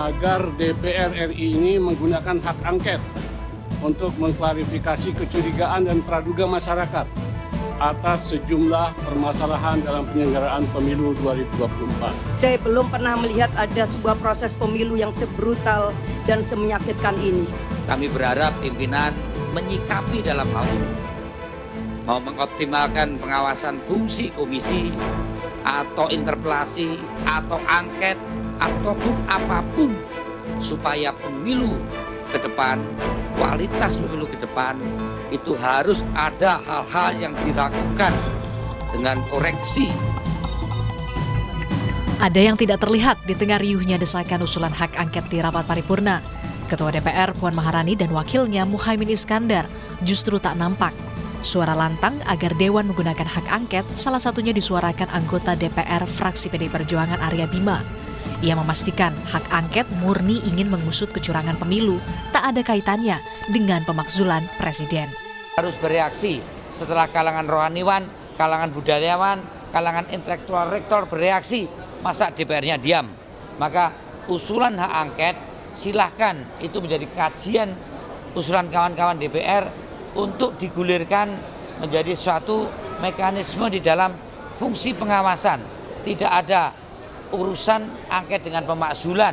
agar DPR RI ini menggunakan hak angket untuk mengklarifikasi kecurigaan dan praduga masyarakat atas sejumlah permasalahan dalam penyelenggaraan pemilu 2024. Saya belum pernah melihat ada sebuah proses pemilu yang sebrutal dan semenyakitkan ini. Kami berharap pimpinan menyikapi dalam hal ini, mau mengoptimalkan pengawasan fungsi komisi atau interpelasi atau angket ataupun apapun supaya pemilu ke depan, kualitas pemilu ke depan itu harus ada hal-hal yang dilakukan dengan koreksi. Ada yang tidak terlihat di tengah riuhnya desakan usulan hak angket di rapat paripurna. Ketua DPR Puan Maharani dan wakilnya Muhaimin Iskandar justru tak nampak. Suara lantang agar Dewan menggunakan hak angket salah satunya disuarakan anggota DPR fraksi PDI Perjuangan Arya Bima. Ia memastikan hak angket murni ingin mengusut kecurangan pemilu, tak ada kaitannya dengan pemakzulan Presiden. Harus bereaksi setelah kalangan rohaniwan, kalangan budayawan, kalangan intelektual rektor bereaksi, masa DPR-nya diam? Maka usulan hak angket silahkan itu menjadi kajian usulan kawan-kawan DPR untuk digulirkan menjadi suatu mekanisme di dalam fungsi pengawasan. Tidak ada urusan angket dengan pemakzulan.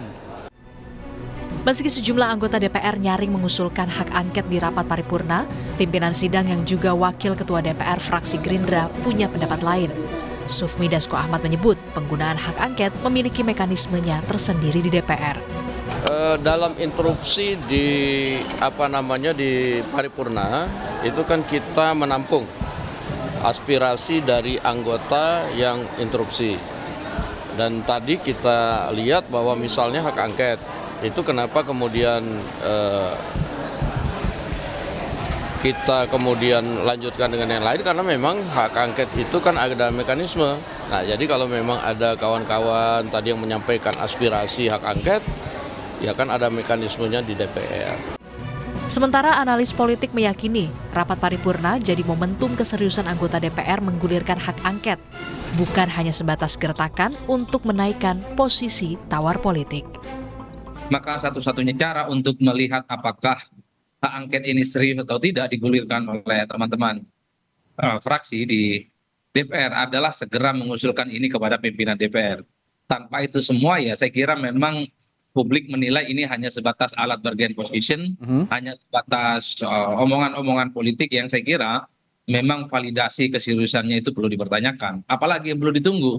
Meski sejumlah anggota DPR nyaring mengusulkan hak angket di rapat paripurna, pimpinan sidang yang juga wakil ketua DPR fraksi Gerindra punya pendapat lain. Sufmi Dasko Ahmad menyebut penggunaan hak angket memiliki mekanismenya tersendiri di DPR. Dalam interupsi di di paripurna itu kan kita menampung aspirasi dari anggota yang interupsi. Dan tadi kita lihat bahwa misalnya hak angket, itu kenapa kemudian kita kemudian lanjutkan dengan yang lain, karena memang hak angket itu kan ada mekanisme. Nah, jadi kalau memang ada kawan-kawan tadi yang menyampaikan aspirasi hak angket, ya kan ada mekanismenya di DPR. Sementara analis politik meyakini rapat paripurna jadi momentum keseriusan anggota DPR menggulirkan hak angket, bukan hanya sebatas gertakan untuk menaikkan posisi tawar politik. Maka satu-satunya cara untuk melihat apakah hak angket ini serius atau tidak digulirkan oleh teman-teman fraksi di DPR adalah segera mengusulkan ini kepada pimpinan DPR. Tanpa itu semua ya saya kira memang publik menilai ini hanya sebatas alat bargain position, hanya sebatas omongan-omongan politik yang saya kira memang validasi keseriusannya itu perlu dipertanyakan. Apalagi yang perlu ditunggu.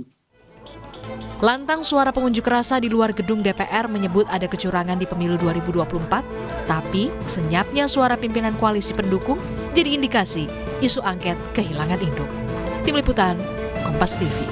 Lantang suara pengunjuk rasa di luar gedung DPR menyebut ada kecurangan di pemilu 2024, tapi senyapnya suara pimpinan koalisi pendukung jadi indikasi isu angket kehilangan induk. Tim Liputan, Kompas TV.